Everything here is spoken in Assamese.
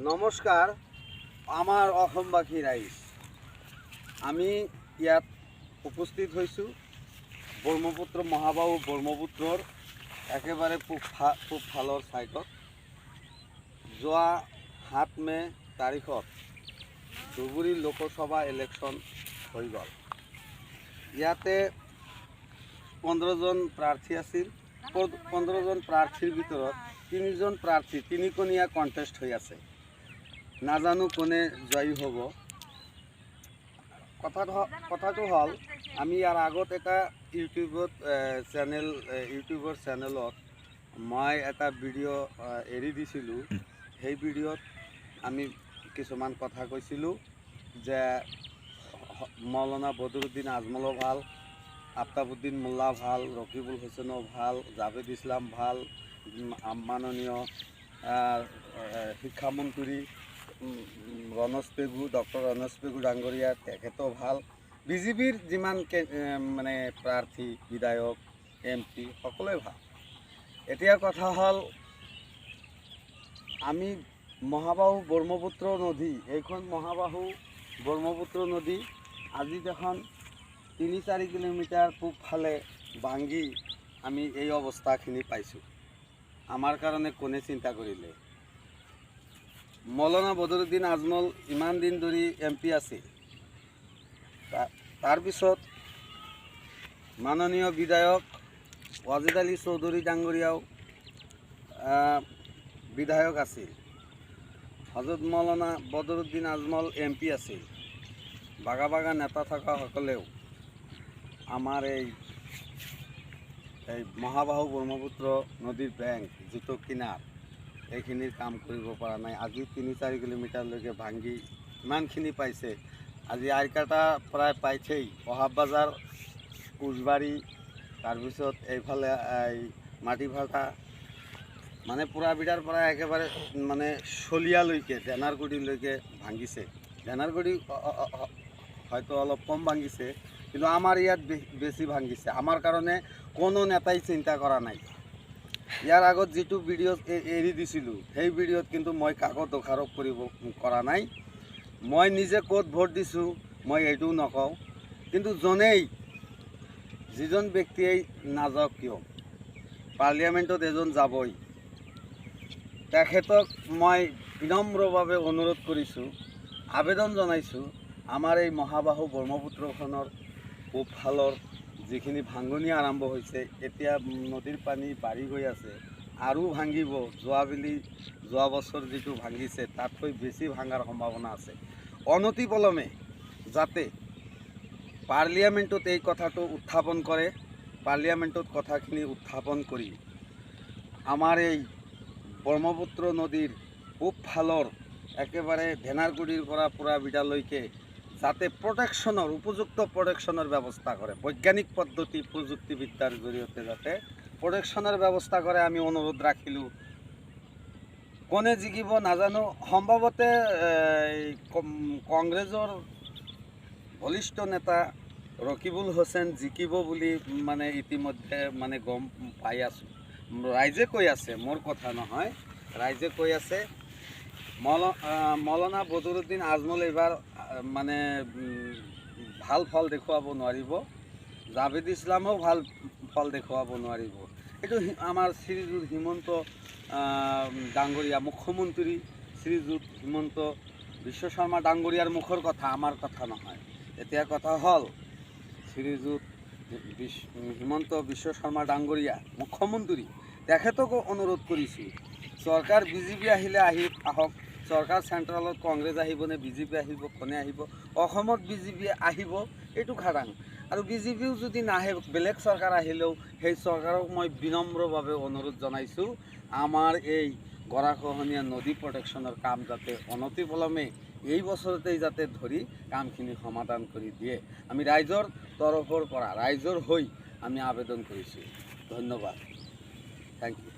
নমস্কাৰ, আমাৰ অসমবাসী ৰাইজ। আমি ইয়াত উপস্থিত হৈছোঁ ব্ৰহ্মপুত্ৰ মহাবাহু ব্ৰহ্মপুত্ৰৰ একেবাৰে পূব ফালৰ ছাইডত। যোৱা 7 মে তাৰিখত ধুবুৰী লোকসভা ইলেকশ্যন হৈ গ'ল। ইয়াতে 15জন প্ৰাৰ্থী আছিল। 15জন প্ৰাৰ্থীৰ ভিতৰত 3জন প্ৰাৰ্থী তিনিকণীয়া কণ্টেষ্ট হৈ আছে। নাজানো কোনে জয়ী হ'ব। কথাটো হ'ল, আমি ইয়াৰ আগত এটা ইউটিউবৰ চেনেলত মই এটা ভিডিঅ' এৰি দিছিলোঁ। সেই ভিডিঅ'ত আমি কিছুমান কথা কৈছিলোঁ যে মৌলানা বদৰুদ্দিন আজমলো ভাল, আফতাবুদ্দিন মোল্লা ভাল, ৰকিবুল হুছেইনো ভাল, জাভেদ ইছলাম ভাল, মাননীয় শিক্ষামন্ত্ৰী ডক্টৰ ৰমেশ পেগু ডাঙৰীয়া তেখেতো ভাল, বিজেপিৰ যিমান মানে প্ৰাৰ্থী বিধায়ক MP সকলোৱে ভাল। এতিয়া কথা হ'ল, আমি মহাবাহু ব্ৰহ্মপুত্ৰ নদী, এইখন মহাবাহু ব্ৰহ্মপুত্ৰ নদী আজি দেখোন 3-4 কিলোমিটাৰ পূবফালে ভাঙি আমি এই অৱস্থাখিনি পাইছোঁ। আমাৰ কাৰণে কোনে চিন্তা কৰিলে? মৌলানা বদৰুদ্দিন আজমল ইমান দিন ধৰি MP আছিল। তাৰপিছত মাননীয় বিধায়ক ৱাজেদ আলী চৌধুৰী ডাঙৰীয়াও বিধায়ক আছিল। হজৰত মৌলানা বদৰুদ্দিন আজমল MP আছিল। বাগা নেতা থকাসকলেও আমাৰ এই মহাবাহু ব্ৰহ্মপুত্ৰ নদীৰ বেংক যিটো কিনাৰ, এইখিনিৰ কাম কৰিব পৰা নাই। আজি 3-4 কিলোমিটাৰলৈকে ভাঙি ইমানখিনি পাইছে। আজি আইকাটা প্ৰায় পাইছেই, অহাববাজাৰ, কোচবাৰী, তাৰপিছত এইফালে এই মাটিভাটা, মানে পুৰাবিটাৰ পৰা একেবাৰে মানে চলিয়ালৈকে ধেনাৰগুৰিলৈকে ভাঙিছে। ধেনাৰগুৰি হয়তো অলপ কম ভাঙিছে, কিন্তু আমাৰ ইয়াত বেছি ভাঙিছে। আমাৰ কাৰণে কোনো নেতাই চিন্তা কৰা নাই। ইয়াৰ আগত যিটো ভিডিঅ' এৰি দিছিলোঁ, সেই ভিডিঅ'ত কিন্তু মই কাকো দোষাৰোপ কৰা নাই। মই নিজে ক'ত ভোট দিছোঁ মই এইটোও নকওঁ, কিন্তু যিজন ব্যক্তিয়ে নাযাওক কিয়, পাৰ্লিয়ামেণ্টত এজন যাবই, তেখেতক মই বিনম্ৰভাৱে অনুৰোধ কৰিছোঁ, আবেদন জনাইছোঁ, আমাৰ এই মহাবাহু ব্ৰহ্মপুত্ৰখনৰ পূবফালৰ যিখিনি ভাঙনি আৰম্ভ হৈছে, এতিয়া নদীৰ পানী বাঢ়ি গৈ আছে, আৰু ভাঙিব। যোৱা বছৰ যিটো ভাঙিছে তাতকৈ বেছি ভাঙাৰ সম্ভাৱনা আছে। অনতিপলমে যাতে পাৰ্লিয়ামেণ্টত এই কথাটো উত্থাপন কৰে, পাৰ্লিয়ামেণ্টত কথাখিনি উত্থাপন কৰি আমাৰ এই ব্ৰহ্মপুত্ৰ নদীৰ পূবফালৰ একেবাৰে ধেনাৰগুৰিৰ পৰা পুৰাবিটালৈকে যাতে উপযুক্ত প্ৰটেকশ্যনৰ ব্যৱস্থা কৰে, বৈজ্ঞানিক পদ্ধতি প্ৰযুক্তিবিদ্যাৰ জৰিয়তে যাতে প্ৰটেকশ্যনৰ ব্যৱস্থা কৰে, আমি অনুৰোধ ৰাখিলোঁ। কোনে জিকিব নাজানো, সম্ভৱতে কংগ্ৰেছৰ বলিষ্ঠ নেতা ৰকিবুল হুছেইন জিকিব বুলি মানে ইতিমধ্যে মানে গম পাই আছোঁ। ৰাইজে কৈ আছে, মোৰ কথা নহয়, ৰাইজে কৈ আছে মৌলানা বদৰুদ্দিন আজমল এইবাৰ মানে ভাল ফল দেখুৱাব নোৱাৰিব, জাভেদ ইছলামেও ভাল ফল দেখুৱাব নোৱাৰিব। এইটো আমাৰ শ্ৰীযুত হিমন্ত ডাঙৰীয়া, মুখ্যমন্ত্ৰী শ্ৰীযুত হিমন্ত বিশ্ব শৰ্মা ডাঙৰীয়াৰ মুখৰ কথা, আমাৰ কথা নহয়। এতিয়া কথা হ'ল, শ্ৰীযুত হিমন্ত বিশ্ব শৰ্মা ডাঙৰীয়া মুখ্যমন্ত্ৰী, তেখেতকো অনুৰোধ কৰিছোঁ, চৰকাৰ বিজেপি আহিলে আহক, চৰকাৰ চেণ্ট্ৰেলত কংগ্ৰেছ আহিব নে বিজেপি আহিব, কোনে আহিব, অসমত বিজেপি আহিব, এইটো খাটাং। আৰু বিজেপিও যদি নাহে, বেলেগ চৰকাৰ আহিলেও সেই চৰকাৰক মই বিনম্ৰভাৱে অনুৰোধ জনাইছোঁ, আমাৰ এই গৰাখহনীয়া নদী প্ৰটেকশ্যনৰ কাম যাতে অনতিপলমে এই বছৰতেই যাতে ধৰি কামখিনি সমাধান কৰি দিয়ে। আমি ৰাইজৰ তৰফৰ পৰা, ৰাইজৰ হৈ আমি আবেদন কৰিছোঁ। ধন্যবাদ, থেংক ইউ।